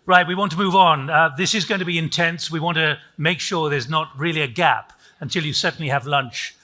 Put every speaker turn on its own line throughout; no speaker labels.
Right, we want to move on. This is going to be intense. We want to make sure there's not really a gap until you certainly have lunch,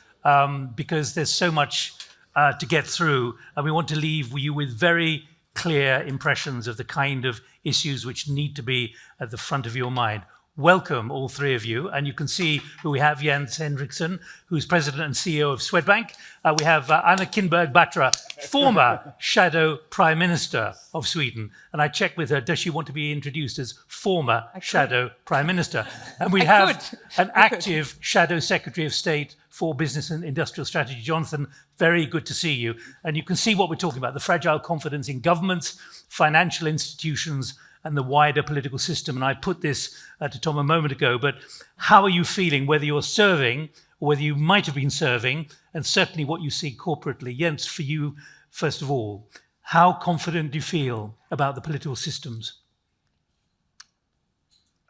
because there's so much to get through, and we want to leave you with very clear impressions of the kind of issues which need to be at the front of your mind. Welcome, all three of you. And you can see who we have: Jens Henriksson, who's President and CEO of Swedbank. We have Anna Kinberg Batra, former Shadow Prime Minister of Sweden. And I checked with her, does she want to be introduced as former Shadow Prime Minister? And we have an active Shadow Secretary of State for Business and Industrial Strategy, Jonathan. Very good to see you. And you can see what we're talking about: the fragile confidence in governments, financial institutions, and the wider political system. And I put this to Tom a moment ago, but how are you feeling, whether you're serving or whether you might have been serving, and certainly what you see corporately? Jens, for you, first of all, how confident do you feel about the political systems?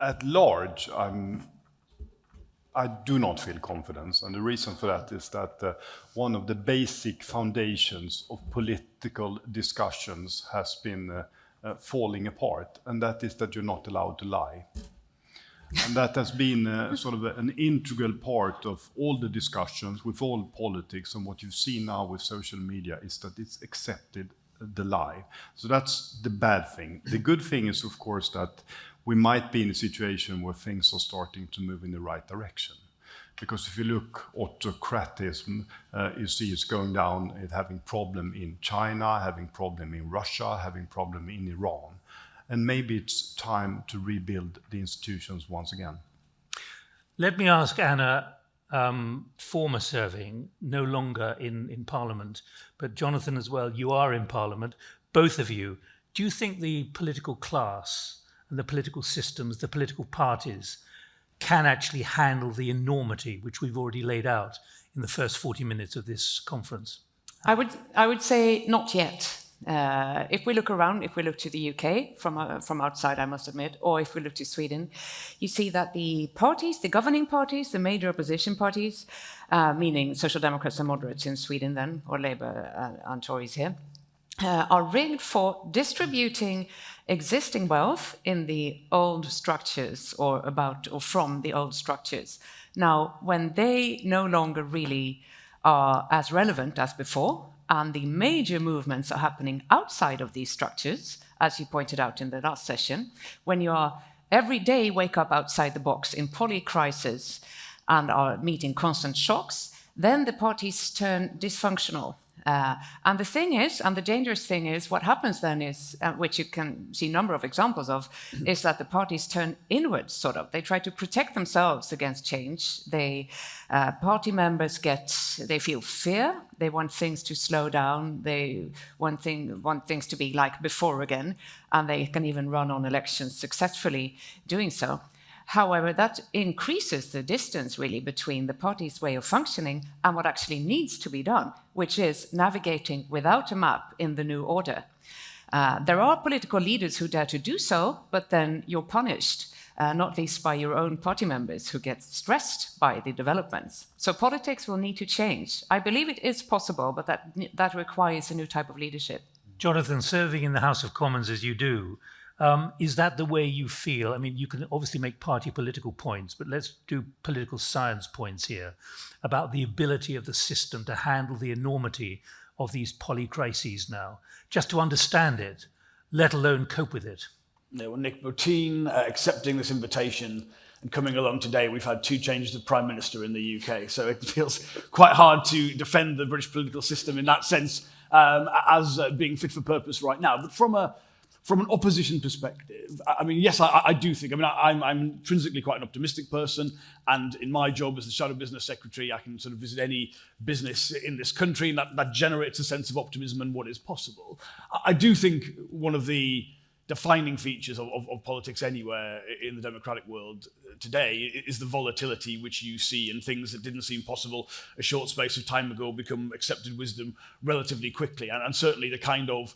At large, I do not feel confidence, and the reason for that is that one of the basic foundations of political discussions has been falling apart, and that is that you're not allowed to lie. And that has been sort of an integral part of all the discussions with all politics, and what you've seen now with social media is that it's accepted the lie. So that's the bad thing. The good thing is, of course, that we might be in a situation where things are starting to move in the right direction. Because if you look autocratism, you see it's going down, it having problem in China, having problem in Russia, having problem in Iran. And maybe it's time to rebuild the institutions once again.
Let me ask Anna, former serving, no longer in Parliament, but Jonathan as well, you are in Parliament, both of you. Do you think the political class and the political systems, the political parties, can actually handle the enormity which we've already laid out in the first 40 minutes of this conference?
I would say not yet. If we look around, if we look to the UK from outside, I must admit, or if we look to Sweden, you see that the parties, the governing parties, the major opposition parties, meaning Social Democrats and moderates in Sweden then, or Labour and Tories here, are rigged for distributing existing wealth in the old structures or from the old structures. Now, when they no longer really are as relevant as before, and the major movements are happening outside of these structures, as you pointed out in the last session, when you are every day wake up outside the box in polycrisis and are meeting constant shocks, then the parties turn dysfunctional. And the thing is, and the dangerous thing is, what happens then is, which you can see a number of examples of, is that the parties turn inwards, sort of. They try to protect themselves against change. Party members they feel fear. They want things to slow down. They want things to be like before again, and they can even run on elections successfully doing so. However, that increases the distance really between the party's way of functioning and what actually needs to be done, which is navigating without a map in the new order. There are political leaders who dare to do so, but then you're punished, not least by your own party members who get stressed by the developments. So politics will need to change. I believe it is possible, but that requires a new type of leadership.
Jonathan, serving in the House of Commons as you do, is that the way you feel? I mean, you can obviously make party political points, but let's do political science points here about the ability of the system to handle the enormity of these polycrises now, just to understand it, let alone cope with it.
Yeah, well, Nick Boutine accepting this invitation and coming along today, we've had 2 changes of Prime Minister in the UK, so it feels quite hard to defend the British political system in that sense as being fit for purpose right now. But from an opposition perspective, I mean, yes, I do think, I'm intrinsically quite an optimistic person, and in my job as the Shadow Business Secretary, I can sort of visit any business in this country, and that generates a sense of optimism and what is possible. I do think one of the defining features of politics anywhere in the democratic world today is the volatility which you see in things that didn't seem possible a short space of time ago become accepted wisdom relatively quickly, and certainly the kind of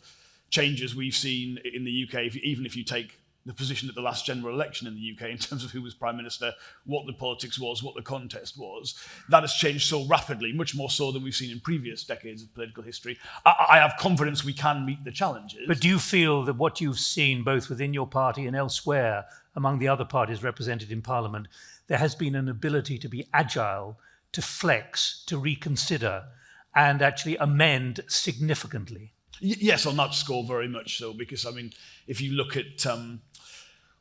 changes we've seen in the UK, even if you take the position at the last general election in the UK in terms of who was Prime Minister, what the politics was, what the contest was. That has changed so rapidly, much more so than we've seen in previous decades of political history. I have confidence we can meet the challenges.
But do you feel that what you've seen both within your party and elsewhere among the other parties represented in Parliament, there has been an ability to be agile, to flex, to reconsider, and actually amend significantly?
Yes, on that score, very much so, because, I mean, if you look at,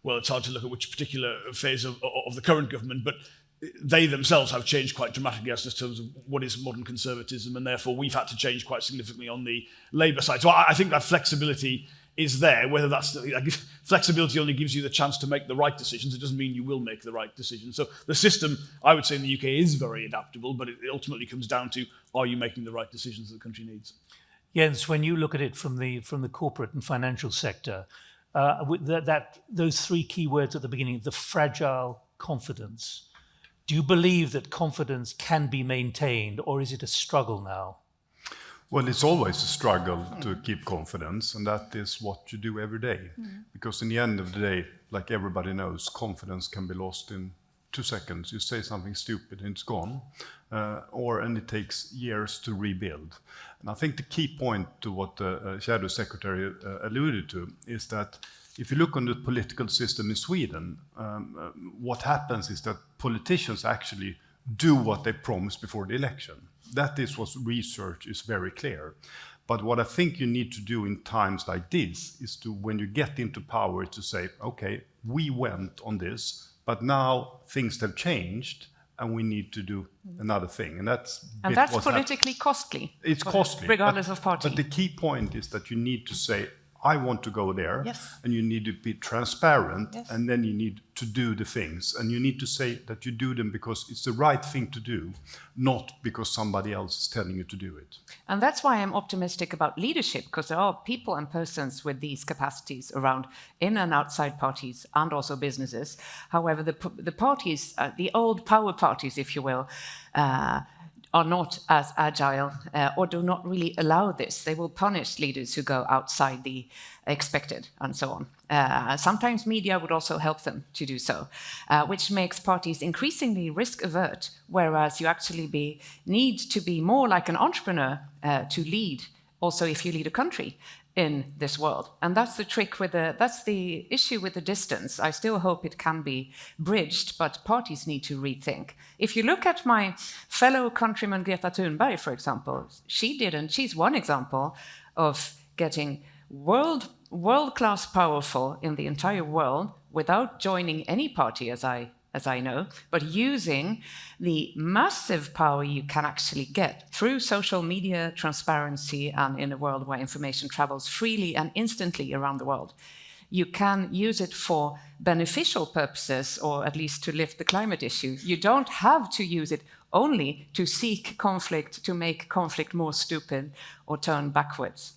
well, it's hard to look at which particular phase of the current government, but they themselves have changed quite dramatically as to terms of what is modern conservatism, and therefore we've had to change quite significantly on the Labour side. So I think that flexibility is there, whether that's, flexibility only gives you the chance to make the right decisions. It doesn't mean you will make the right decision. So the system, I would say, in the UK is very adaptable, but it ultimately comes down to, are you making the right decisions that the country needs?
Jens, when you look at it from the corporate and financial sector, with those three key words at the beginning, the fragile confidence, do you believe that confidence can be maintained, or is it a struggle now?
Well, it's always a struggle to keep confidence, and that is what you do every day. Because in the end of the day, like everybody knows, confidence can be lost in 2 seconds. You say something stupid and it's gone, and it takes years to rebuild. And I think the key point to what the Shadow Secretary alluded to is that if you look on the political system in Sweden, what happens is that politicians actually do what they promise before the election. That is what research is very clear. But what I think you need to do in times like this is to, when you get into power, to say, okay, we went on this, but now things have changed and we need to do another thing. And that's
politically costly.
It's costly.
Regardless of party.
But the key point is that you need to say, I want to go there,
yes.
And you need to be transparent,
yes.
And then you need to do the things. And you need to say that you do them because it's the right thing to do, not because somebody else is telling you to do it.
And that's why I'm optimistic about leadership, because there are people and persons with these capacities around in and outside parties and also businesses. However, the parties, the old power parties, if you will, are not as agile or do not really allow this. They will punish leaders who go outside the expected and so on. Sometimes media would also help them to do so, which makes parties increasingly risk avert, whereas you actually need to be more like an entrepreneur to lead, also if you lead a country in this world. And that's the trick that's the issue with the distance. I still hope it can be bridged, but parties need to rethink. If you look at my fellow countryman Greta Thunberg, for example, she's one example of getting world-class powerful in the entire world without joining any party, as I know, but using the massive power you can actually get through social media, transparency, and in a world where information travels freely and instantly around the world. You can use it for beneficial purposes, or at least to lift the climate issue. You don't have to use it only to seek conflict, to make conflict more stupid or turn backwards.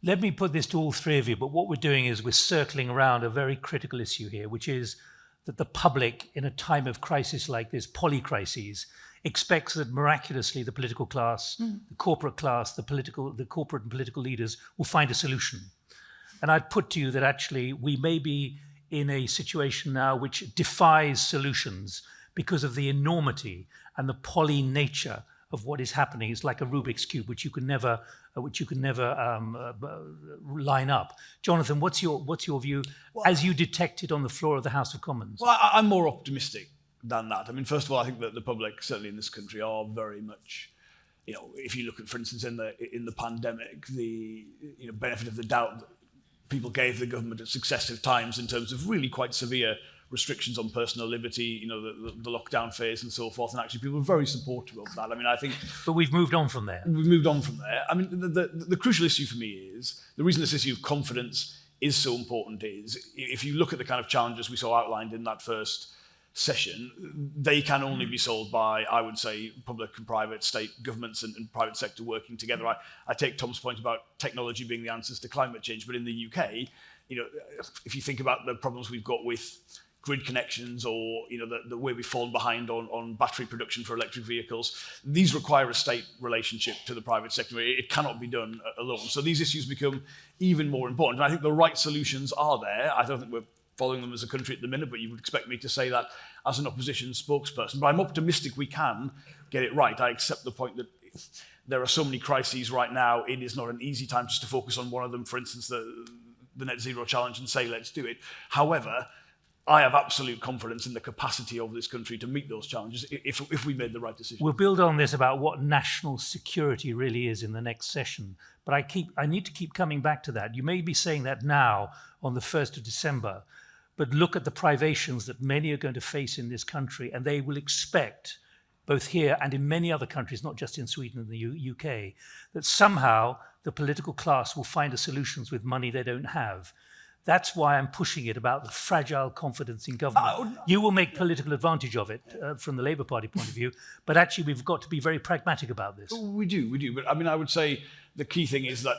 Let me put this to all three of you, but what we're doing is we're circling around a very critical issue here, which is that the public, in a time of crisis like this, polycrises, expects that miraculously the political class, the corporate class, the corporate and political leaders will find a solution. And I'd put to you that actually we may be in a situation now which defies solutions because of the enormity and the poly nature of what is happening. It's like a Rubik's Cube, which you can never line up. Jonathan, what's your view as you detect it on the floor of the House of Commons?
Well, I'm more optimistic than that. I mean, first of all, I think that the public, certainly in this country, are very much, if you look at, for instance, in the pandemic, the benefit of the doubt that people gave the government at successive times in terms of really quite severe restrictions on personal liberty, the lockdown phase and so forth, and actually people were very supportive of that. I mean, I think...
But we've moved on from there.
We've moved on from there. I mean, the crucial issue for me is, the reason this issue of confidence is so important is, if you look at the kind of challenges we saw outlined in that first session, they can only be solved by, I would say, public and private, state governments and private sector working together. I take Tom's point about technology being the answers to climate change, but in the UK, if you think about the problems we've got with grid connections or the way we've fallen behind on battery production for electric vehicles. These require a state relationship to the private sector. It cannot be done alone. So these issues become even more important. And I think the right solutions are there. I don't think we're following them as a country at the minute, but you would expect me to say that as an opposition spokesperson. But I'm optimistic we can get it right. I accept the point that there are so many crises right now. It is not an easy time just to focus on one of them, for instance, the net zero challenge, and say, let's do it. However, I have absolute confidence in the capacity of this country to meet those challenges if we made the right decision.
We'll build on this about what national security really is in the next session. But I need to keep coming back to that. You may be saying that now on the 1st of December, but look at the privations that many are going to face in this country, and they will expect, both here and in many other countries, not just in Sweden and the UK, that somehow the political class will find a solutions with money they don't have. That's why I'm pushing it about the fragile confidence in government. You will make political advantage of it from the Labour Party point of view, but actually we've got to be very pragmatic about this.
We do. But I mean, I would say the key thing is that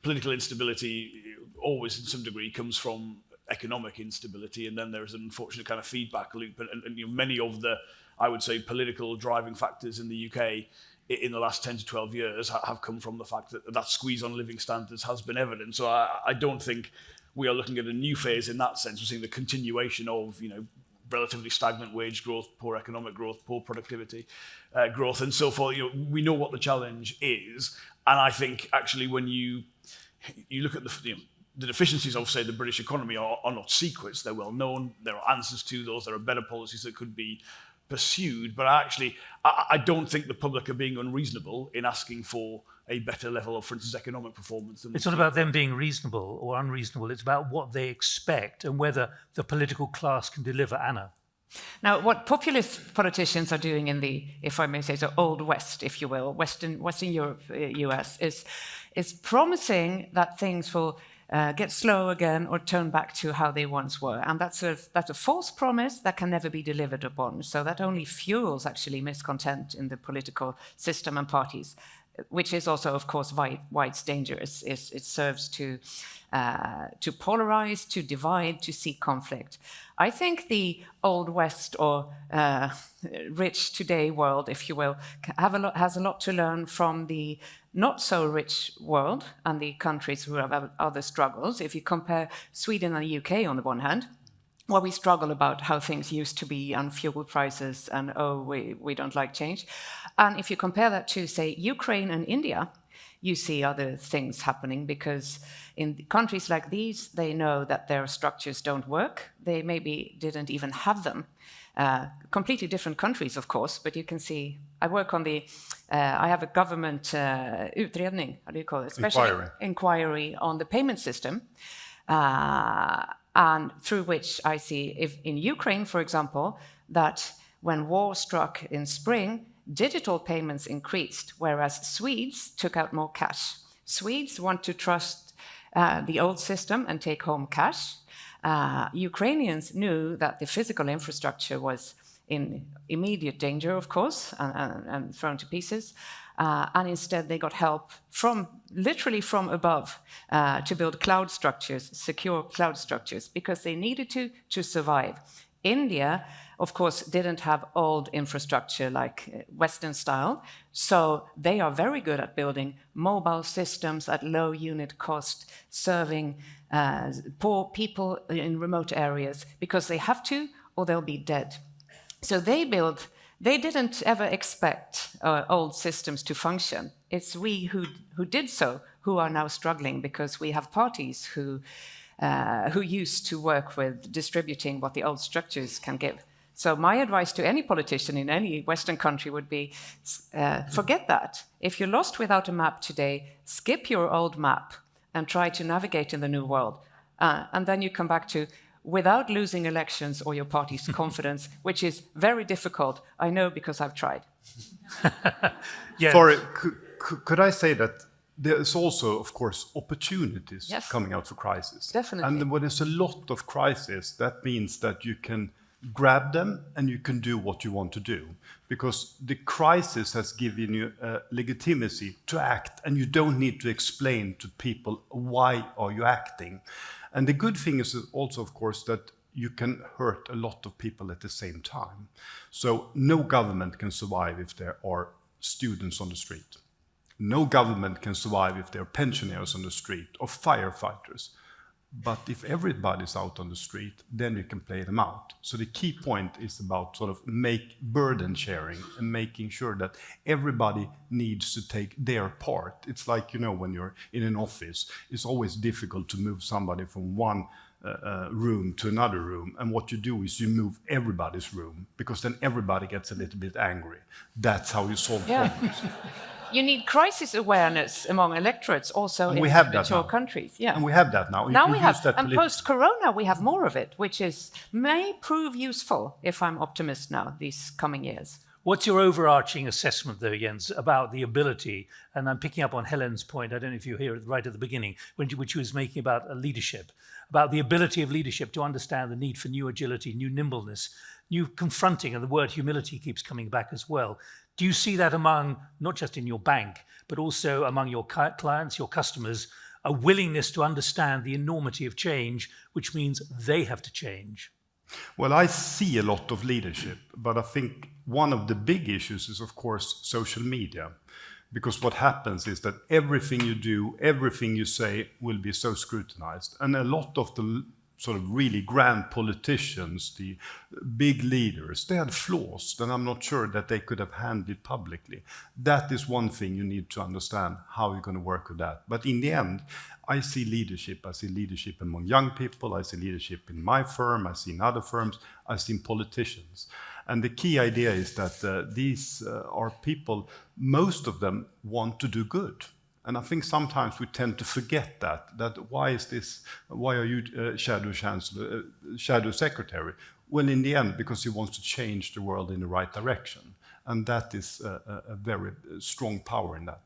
political instability always, in some degree, comes from economic instability, and then there's an unfortunate kind of feedback loop. And many of the, I would say, political driving factors in the UK in the last 10 to 12 years have come from the fact that squeeze on living standards has been evident. So I don't think we are looking at a new phase in that sense. We're seeing the continuation of, relatively stagnant wage growth, poor economic growth, poor productivity growth, and so forth. We know what the challenge is, and I think actually when you look at the deficiencies of, say, the British economy are not secrets. They're well known. There are answers to those. There are better policies that could be pursued. But actually, I don't think the public are being unreasonable in asking for a better level of, for instance, economic performance.
It's not about them being reasonable or unreasonable. It's about what they expect and whether the political class can deliver, Anna.
Now, what populist politicians are doing in the, if I may say so, Old West, if you will, Western Europe, US, is promising that things will get slow again or turn back to how they once were. And that's a false promise that can never be delivered upon. So that only fuels actually miscontent in the political system and parties, which is also, of course, why it's dangerous. It serves to polarize, to divide, to seek conflict. I think the Old West or rich today world, if you will, has a lot to learn from the not so rich world and the countries who have other struggles. If you compare Sweden and the UK on the one hand, well, we struggle about how things used to be and fuel prices and, we don't like change. And if you compare that to, say, Ukraine and India, you see other things happening, because in countries like these, they know that their structures don't work. They maybe didn't even have them. Completely different countries, of course, but you can see, I work on I have a government utredning, how do you call it? Inquiry on the payment system. And through which I see, if in Ukraine, for example, that when war struck in spring, digital payments increased, whereas Swedes took out more cash. Swedes want to trust the old system and take home cash. Ukrainians knew that the physical infrastructure was in immediate danger, of course, and thrown to pieces. And instead they got help literally from above to build cloud structures, secure cloud structures, because they needed to survive. India, of course, didn't have old infrastructure like Western style, so they are very good at building mobile systems at low unit cost, serving poor people in remote areas, because they have to or they'll be dead. So they didn't ever expect old systems to function. It's we who did so who are now struggling, because we have parties who used to work with distributing what the old structures can give. So my advice to any politician in any Western country would be, forget that. If you're lost without a map today, skip your old map and try to navigate in the new world. And then you come back to, without losing elections or your party's confidence, which is very difficult. I know, because I've tried.
Yes. Sorry, could I say that there's also, of course, opportunities coming out for crisis.
Definitely.
And when there's a lot of crisis, that means that you can grab them and you can do what you want to do. Because the crisis has given you legitimacy to act, and you don't need to explain to people why are you acting. And the good thing is also, of course, that you can hurt a lot of people at the same time. So no government can survive if there are students on the street. No government can survive if there are pensioners on the street or firefighters. But if everybody's out on the street, then you can play them out. So the key point is about sort of make burden sharing and making sure that everybody needs to take their part. It's like, when you're in an office, it's always difficult to move somebody from one room to another room. And what you do is you move everybody's room, because then everybody gets a little bit angry. That's how you solve problems.
You need crisis awareness among electorates also in mature countries. Yeah.
And we have that now.
Now we have, and post-corona we have more of it, which may prove useful, if I'm optimist now, these coming years.
What's your overarching assessment, though, Jens, about the ability, and I'm picking up on Helen's point, I don't know if you hear it right at the beginning, which she was making about leadership, about the ability of leadership to understand the need for new agility, new nimbleness, new confronting, and the word humility keeps coming back as well. Do you see that among, not just in your bank, but also among your clients, your customers, a willingness to understand the enormity of change, which means they have to change?
Well, I see a lot of leadership, but I think one of the big issues is, of course, social media. Because what happens is that everything you do, everything you say will be so scrutinized. And a lot of the sort of really grand politicians, the big leaders, they had flaws that I'm not sure that they could have handled publicly. That is one thing you need to understand, how you're going to work with that. But in the end, I see leadership among young people, I see leadership in my firm, I see in other firms, I see in politicians. And the key idea is that these are people, most of them want to do good. And I think sometimes we tend to forget that why are you shadow chancellor, shadow secretary? Well, in the end, because he wants to change the world in the right direction. And that is a very strong power in that.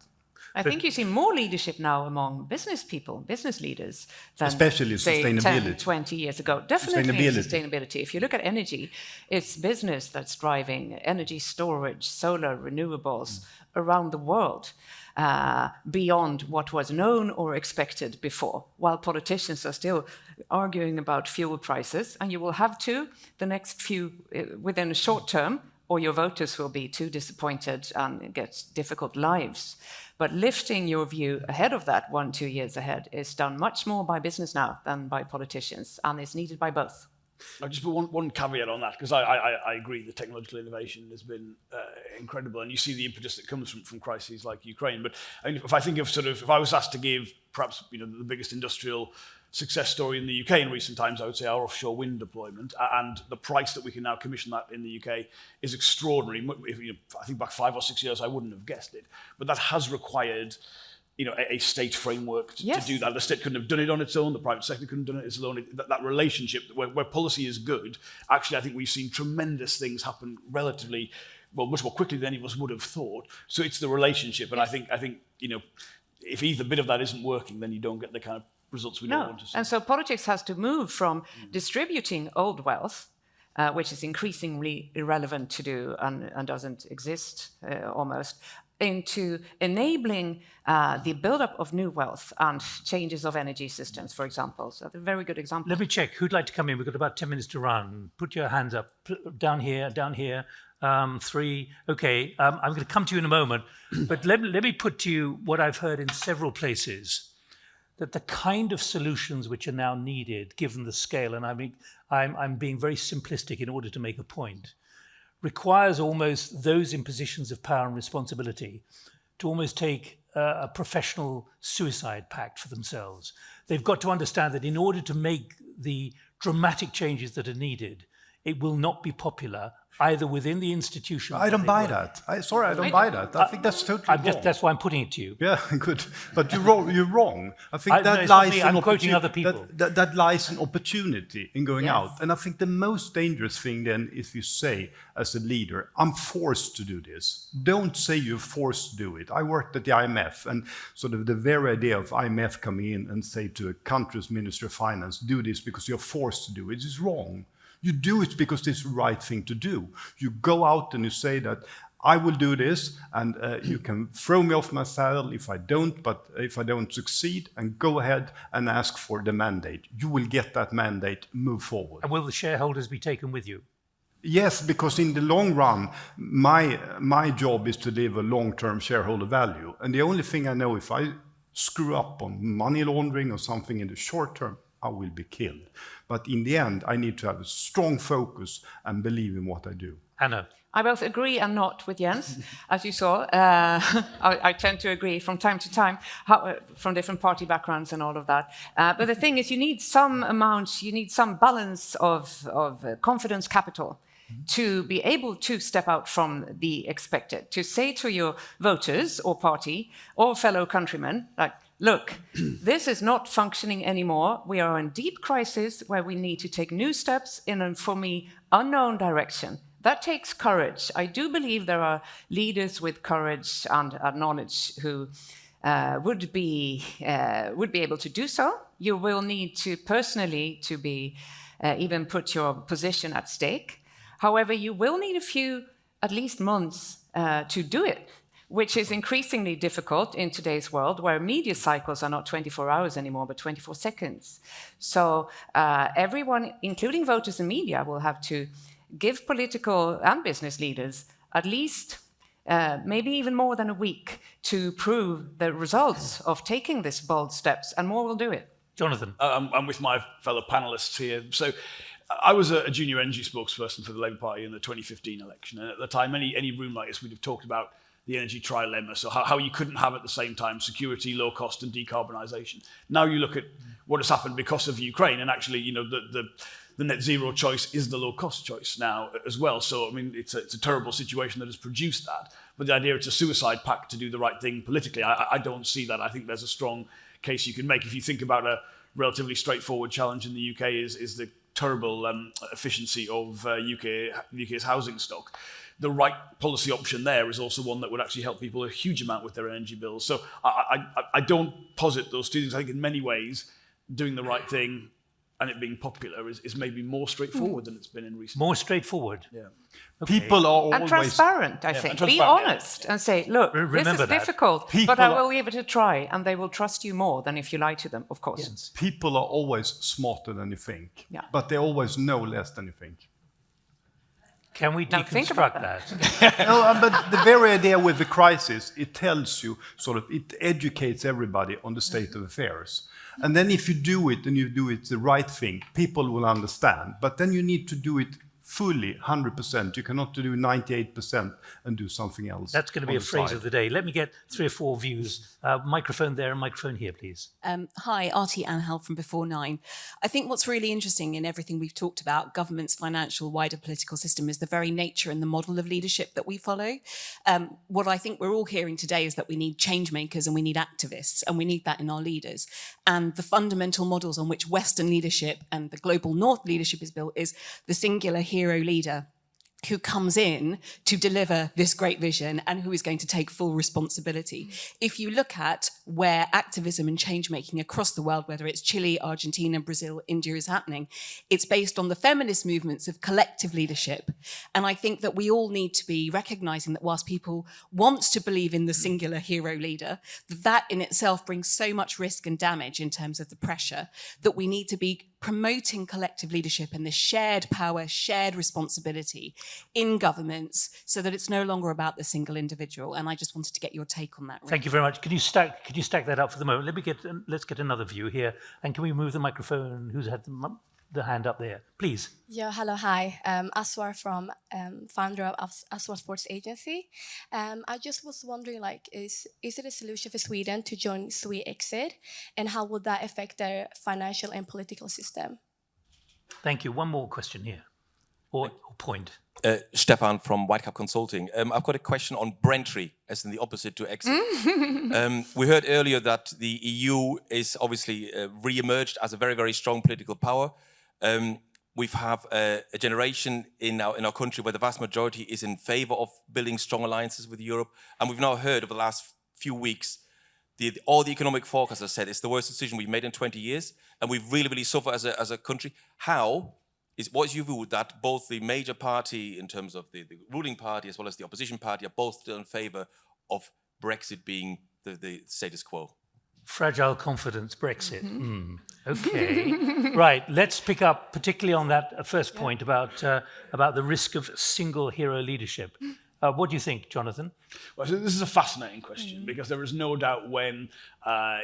I think you see more leadership now among business people, business leaders, than
especially
say,
sustainability.
10, 20 years ago. Definitely sustainability. If you look at energy, it's business that's driving energy storage, solar, renewables around the world. Beyond what was known or expected before, while politicians are still arguing about fuel prices, and you will have to the next few within a short term, or your voters will be too disappointed and get difficult lives. But lifting your view ahead of that 1-2 years ahead is done much more by business now than by politicians, and is needed by both.
I'll just put one caveat on that, because I agree the technological innovation has been incredible, and you see the impetus that comes from crises like Ukraine. But I mean, if I think of if I was asked to give perhaps the biggest industrial success story in the UK in recent times, I would say our offshore wind deployment, and the price that we can now commission that in the UK is extraordinary. I think back 5 or 6 years, I wouldn't have guessed it, but that has required a state framework to do that. The state couldn't have done it on its own. The private sector couldn't have done it on its own. That relationship where policy is good, actually, I think we've seen tremendous things happen relatively, much more quickly than any of us would have thought. So it's the relationship. And I think if either bit of that isn't working, then you don't get the kind of results we don't want to see.
And so politics has to move from distributing old wealth, which is increasingly irrelevant to do and doesn't exist almost, into enabling the buildup of new wealth and changes of energy systems, for example. So a very good example.
Let me check. Who'd like to come in? We've got about 10 minutes to run. Put your hands up. Down here. 3. Okay, I'm going to come to you in a moment. But let me put to you what I've heard in several places, that the kind of solutions which are now needed, given the scale, and I'm being very simplistic in order to make a point, requires almost those in positions of power and responsibility to almost take a professional suicide pact for themselves. They've got to understand that in order to make the dramatic changes that are needed, it will not be popular either within the institution.
I don't buy that. I don't buy that. I think that's totally wrong.
That's why I'm putting it to you.
Yeah, good. But you're wrong. I think
I'm quoting other people.
That lies an opportunity in going out. And I think the most dangerous thing then is you say, as a leader, I'm forced to do this. Don't say you're forced to do it. I worked at the IMF, and sort of the very idea of IMF coming in and say to a country's Minister of Finance, do this because you're forced to do it, is wrong. You do it because it's the right thing to do. You go out and you say that I will do this, and you can throw me off my saddle if I don't succeed, and go ahead and ask for the mandate. You will get that mandate, move forward.
And will the shareholders be taken with you?
Yes, because in the long run, my job is to deliver long-term shareholder value. And the only thing I know, if I screw up on money laundering or something in the short term, I will be killed. But in the end, I need to have a strong focus and believe in what I do.
Anna?
I both agree and not with Jens, as you saw. I tend to agree from time to time, from different party backgrounds and all of that. But the thing is, you need some balance of confidence capital to be able to step out from the expected, to say to your voters or party or fellow countrymen, like, look, this is not functioning anymore. We are in deep crisis where we need to take new steps in a, for me, unknown direction. That takes courage. I do believe there are leaders with courage and knowledge who would be able to do so. You will need to personally to be even put your position at stake. However, you will need a few, at least months, to do it, which is increasingly difficult in today's world, where media cycles are not 24 hours anymore, but 24 seconds. So everyone, including voters and media, will have to give political and business leaders at least maybe even more than a week to prove the results of taking these bold steps, and more will do it.
Jonathan?
I'm with my fellow panelists here. So I was a junior energy spokesperson for the Labour Party in the 2015 election, and at the time, any room like this, we'd have talked about the energy trilemma, so how you couldn't have at the same time security, low cost, and decarbonisation. Now you look at what has happened because of Ukraine, and actually, you know, the net zero choice is the low cost choice now as well. So, I mean, it's a terrible situation that has produced that. But the idea it's a suicide pact to do the right thing politically, I don't see that. I think there's a strong case you can make. If you think about a relatively straightforward challenge in the UK is the terrible efficiency of UK's housing stock. The right policy option there is also one that would actually help people a huge amount with their energy bills. So I don't posit those two things. I think in many ways, doing the right thing and it being popular is maybe more straightforward than it's been in recent years.
More straightforward?
Yeah.
Okay.
People are always...
And transparent, I think. Be honest and say, look, this is difficult, but I will give it a try, and they will trust you more than if you lie to them, of course.
Yes.
People are always smarter than you think,
Yeah.
but they always know less than you think.
Can we
Now think about
deconstruct that?
No, but the very idea with the crisis, it tells you, it educates everybody on the state of affairs. And then if you do it and you do it the right thing, people will understand. But then you need to do it fully, 100%. You cannot do 98% and do something else.
That's going to be a phrase of the day. Let me get 3 or 4 views. Microphone there and microphone here, please.
Hi, Artie Angel from Before 9. I think what's really interesting in everything we've talked about, government's financial, wider political system, is the very nature and the model of leadership that we follow. What I think we're all hearing today is that we need change makers and we need activists, and we need that in our leaders. And the fundamental models on which Western leadership and the global North leadership is built is the singular hero leader who comes in to deliver this great vision and who is going to take full responsibility. If you look at where activism and change-making across the world, whether it's Chile, Argentina, Brazil, India, is happening, it's based on the feminist movements of collective leadership. And I think that we all need to be recognizing that whilst people want to believe in the singular hero leader, that in itself brings so much risk and damage in terms of the pressure that we need to be promoting collective leadership and this shared power, shared responsibility in governments so that it's no longer about the single individual. And I just wanted to get your take on that. Really.
Thank you very much. Could you stack that up for the moment? Let's get another view here. And can we move the microphone? Who's had the hand up there? Please.
Yeah, hello, hi. Aswar from founder of Aswar Sports Agency. I just was wondering, is it a solution for Sweden to join Swexit, and how would that affect their financial and political system?
Thank you. One more question here, or point.
Stefan from White Cap Consulting. I've got a question on Brentry, as in the opposite to exit. We heard earlier that the EU is obviously re-emerged as a very, very strong political power. We have a generation in our country where the vast majority is in favor of building strong alliances with Europe. And we've now heard over the last few weeks, all the economic forecasters said it's the worst decision we've made in 20 years. And we've really, really suffered as a country. How what's your view that both the major party in terms of the ruling party as well as the opposition party are both still in favor of Brexit being the status quo?
Fragile confidence, Brexit. Okay. Right. Let's pick up particularly on that first point about the risk of single hero leadership. What do you think, Jonathan?
Well, so this is a fascinating question because there is no doubt when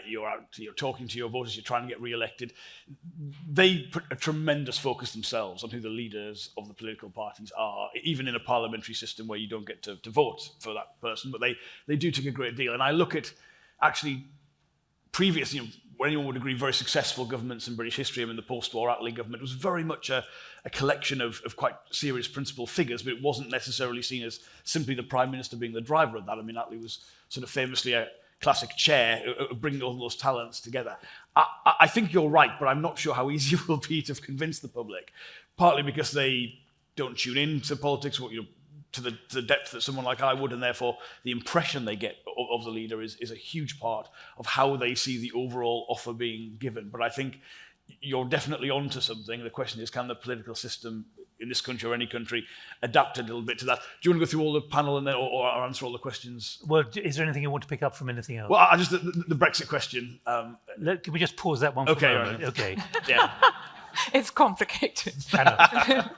you're talking to your voters, you're trying to get re-elected, they put a tremendous focus themselves on who the leaders of the political parties are, even in a parliamentary system where you don't get to vote for that person, but they do take a great deal. And I look at actually previous, where anyone would agree, very successful governments in British history. I mean, the post-war Attlee government was very much a collection of quite serious principal figures, but it wasn't necessarily seen as simply the Prime Minister being the driver of that. I mean, Attlee was sort of famously a classic chair of bringing all those talents together. I think you're right, but I'm not sure how easy it will be to convince the public, partly because they don't tune into politics, to the depth that someone like I would, and therefore the impression they get of the leader is a huge part of how they see the overall offer being given. But I think you're definitely onto something. The question is, can the political system in this country or any country adapt a little bit to that? Do you want to go through all the panel and then, or answer all the questions?
Well, is there anything you want to pick up from anything else?
Well, I just the Brexit question.
Can we just pause that one for a moment?
Right.
Okay.
Yeah.
It's complicated.
I know.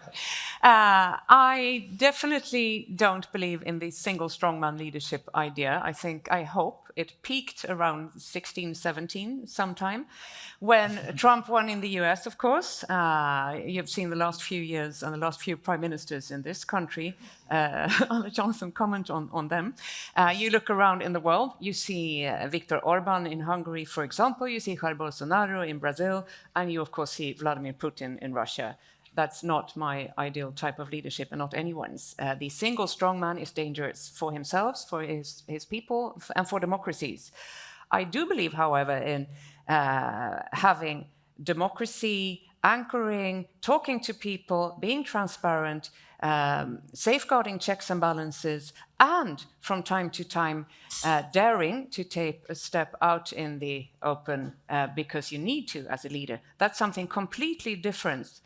I definitely don't believe in the single strongman leadership idea. I hope it peaked around 16, 17 sometime when Trump won in the US, of course. You've seen the last few years and the last few prime ministers in this country. I'll let Jonathan comment on them. You look around in the world, you see Viktor Orban in Hungary, for example. You see Jair Bolsonaro in Brazil. And you, of course, see Vladimir Putin in Russia. That's not my ideal type of leadership and not anyone's. The single strongman is dangerous for himself, for his people, and for democracies. I do believe, however, in having democracy, anchoring, talking to people, being transparent, safeguarding checks and balances, and from time to time daring to take a step out in the open because you need to as a leader. That's something completely different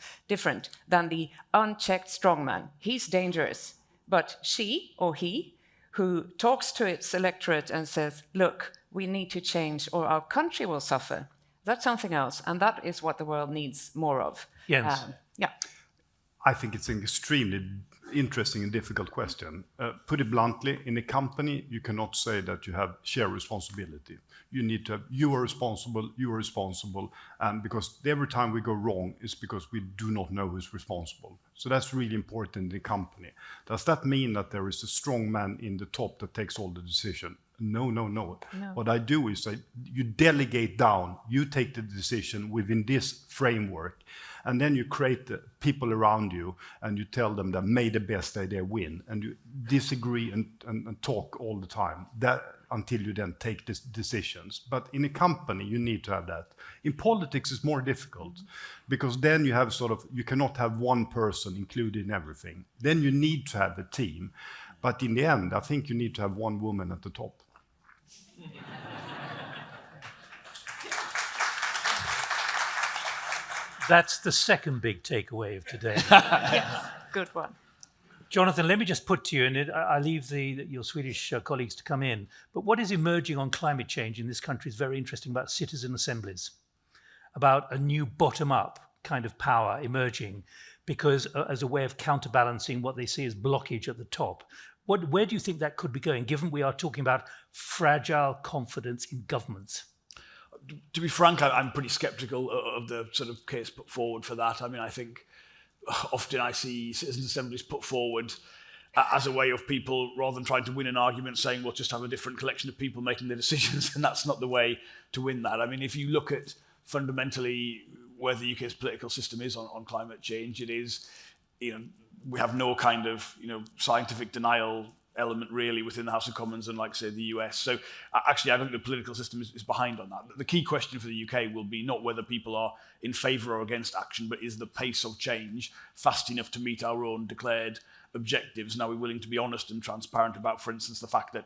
than the unchecked strongman. He's dangerous, but she or he who talks to its electorate and says, look, we need to change or our country will suffer. That's something else, and that is what the world needs more of.
Jens.
Yeah.
I think it's an extremely interesting and difficult question. Put it bluntly, in a company, you cannot say that you have shared responsibility. You need to have, you are responsible, and because every time we go wrong, it's because we do not know who's responsible. So that's really important in the company. Does that mean that there is a strong man in the top that takes all the decision? No. What I do is you delegate down, you take the decision within this framework, and then you create the people around you and you tell them that may the best idea win, and you disagree and talk all the time that until you then take these decisions. But in a company, you need to have that. In politics, it's more difficult because then you have you cannot have one person included in everything. Then you need to have a team. But in the end, I think you need to have one woman at the top.
That's the second big takeaway of today.
Yes, good one.
Jonathan, let me just put to you, and I leave your Swedish colleagues to come in, but what is emerging on climate change in this country is very interesting about citizen assemblies, about a new bottom-up kind of power emerging, because as a way of counterbalancing what they see as blockage at the top. Where do you think that could be going, given we are talking about fragile confidence in governments?
To be frank, I'm pretty sceptical of the sort of case put forward for that. I mean, I think often I see citizens' assemblies put forward as a way of people, rather than trying to win an argument, saying, we'll just have a different collection of people making the decisions, and that's not the way to win that. I mean, if you look at fundamentally where the UK's political system is on climate change, it is, we have no kind of, scientific denial element really within the House of Commons, and like say the US. So actually I think the political system is behind on that. The key question for the UK will be not whether people are in favour or against action, but is the pace of change fast enough to meet our own declared objectives? And are we willing to be honest and transparent about, for instance, the fact that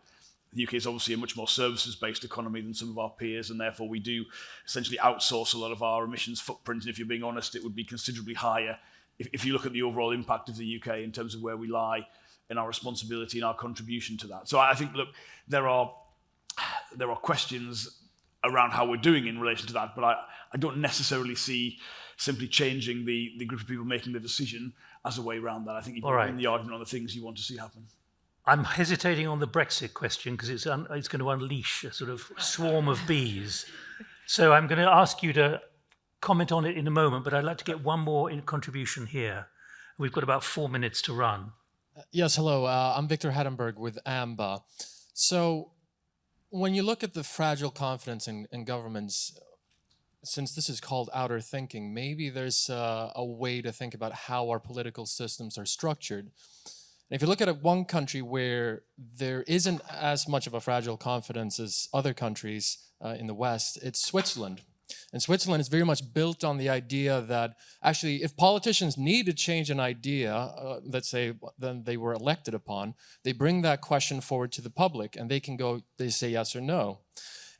the UK is obviously a much more services-based economy than some of our peers, and therefore we do essentially outsource a lot of our emissions footprint. And if you're being honest, it would be considerably higher if you look at the overall impact of the UK in terms of where we lie in our responsibility and our contribution to that. So I think, look, there are questions around how we're doing in relation to that, but I don't necessarily see simply changing the group of people making the decision as a way around that. I think you've got to win the argument on the things you want to see happen.
I'm hesitating on the Brexit question because it's going to unleash a sort of swarm of bees. So I'm going to ask you to comment on it in a moment, but I'd like to get one more contribution here. We've got about 4 minutes to run.
Yes, hello. I'm Victor Heddenberg with AMBA. So when you look at the fragile confidence in governments, since this is called outer thinking, maybe there's a way to think about how our political systems are structured. And if you look at one country where there isn't as much of a fragile confidence as other countries in the West, it's Switzerland. And Switzerland is very much built on the idea that actually if politicians need to change an idea, let's say then they were elected upon, they bring that question forward to the public and they say yes or no.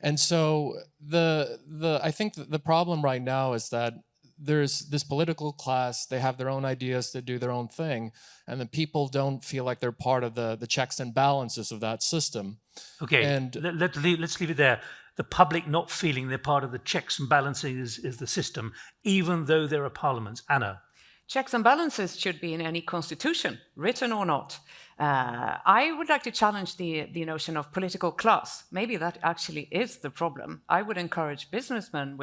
And so I think the problem right now is that there's this political class, they have their own ideas, they do their own thing, and the people don't feel like they're part of the checks and balances of that system.
Okay,
and
let's leave it there. The public not feeling they're part of the checks and balances is the system, even though there are parliaments. Anna?
Checks and balances should be in any constitution, written or not. I would like to challenge the notion of political class. Maybe that actually is the problem. I would encourage businessmen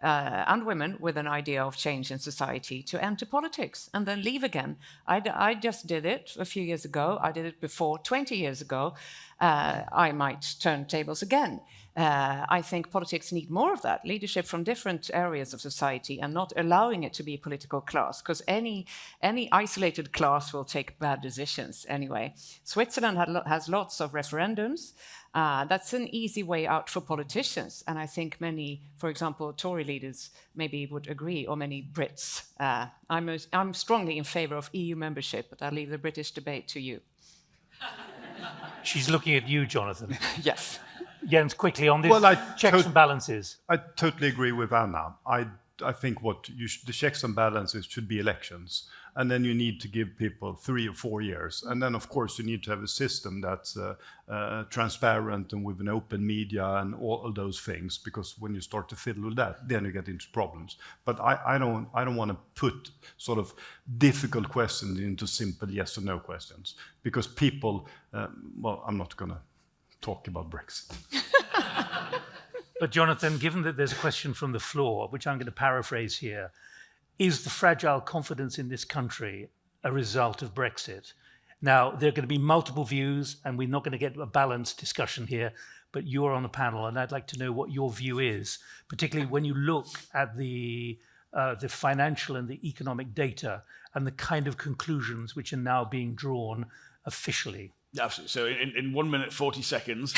and women with an idea of change in society to enter politics and then leave again. I just did it a few years ago. I did it before 20 years ago. I might turn tables again. I think politics need more of that, leadership from different areas of society and not allowing it to be a political class, because any isolated class will take bad decisions anyway. Switzerland has lots of referendums. That's an easy way out for politicians. And I think many, for example, Tory leaders maybe would agree, or many Brits. I'm strongly in favor of EU membership, but I'll leave the British debate to you.
She's looking at you, Jonathan.
Yes.
Jens, quickly on this checks and balances.
I totally agree with Anna. I think the checks and balances should be elections. And then you need to give people 3 or 4 years. And then, of course, you need to have a system that's transparent and with an open media and all of those things. Because when you start to fiddle with that, then you get into problems. But I don't want to put sort of difficult questions into simple yes or no questions. Because people, I'm not going to talk about Brexit.
But Jonathan, given that there's a question from the floor, which I'm going to paraphrase here, is the fragile confidence in this country a result of Brexit? Now, there are going to be multiple views, and we're not going to get a balanced discussion here, but you're on the panel, and I'd like to know what your view is, particularly when you look at the financial and the economic data and the kind of conclusions which are now being drawn officially.
Yeah, absolutely. So in 1 minute, 40 seconds,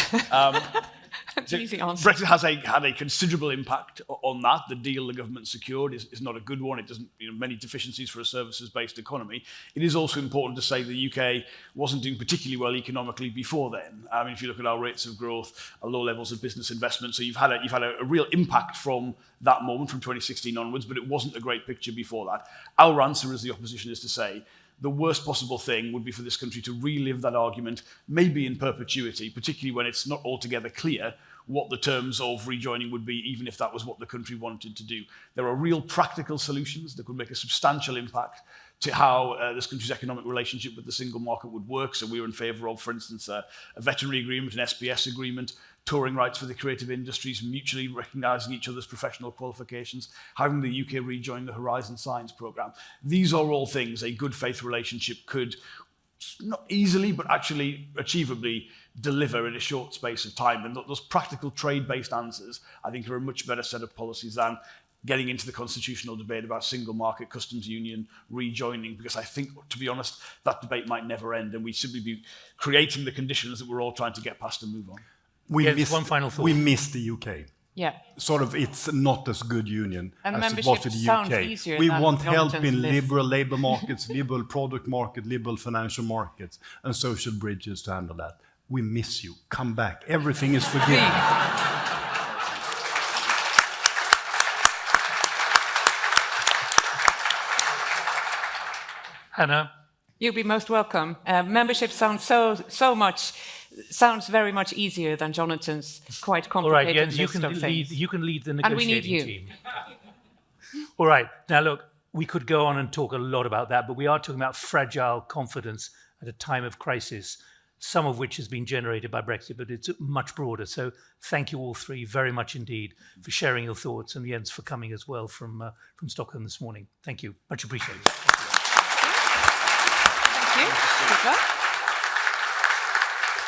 Easy answer.
Brexit has had a considerable impact on that. The deal the government secured is not a good one. It doesn't, many deficiencies for a services-based economy. It is also important to say the UK wasn't doing particularly well economically before then. I mean, if you look at our rates of growth, our low levels of business investment, so you've had a real impact from that moment, from 2016 onwards, but it wasn't a great picture before that. Our answer, as the opposition, is to say, the worst possible thing would be for this country to relive that argument, maybe in perpetuity, particularly when it's not altogether clear what the terms of rejoining would be, even if that was what the country wanted to do. There are real practical solutions that could make a substantial impact to how this country's economic relationship with the single market would work. So we were in favour of, for instance, a veterinary agreement, an SPS agreement, touring rights for the creative industries, mutually recognising each other's professional qualifications, having the UK rejoin the Horizon Science Programme. These are all things a good faith relationship could, not easily, but actually achievably deliver in a short space of time. And those practical trade-based answers, I think, are a much better set of policies than getting into the constitutional debate about single market, customs union, rejoining, because I think, to be honest, that debate might never end, and we'd simply be creating the conditions that we're all trying to get past and move on.
One final thought.
We miss the UK.
Yeah.
Sort of, it's not as good union
and
as it was to the
sounds
UK.
Easier
We
than
want help in
live.
liberal labour markets, liberal product market, liberal financial markets, and social bridges to handle that. We miss you. Come back. Everything is forgiven.
Hannah?
You'll be most welcome. Membership sounds very much easier than Jonathan's quite
All right,
complicated
Jens,
list of things.
you can lead the
And we need
negotiating
you.
team. All right, now look, we could go on and talk a lot about that, but we are talking about fragile confidence at a time of crisis, some of which has been generated by Brexit, but it's much broader. So thank you all three very much indeed for sharing your thoughts, and Jens for coming as well from Stockholm this morning. Thank you, much appreciated.
Thank you. Super.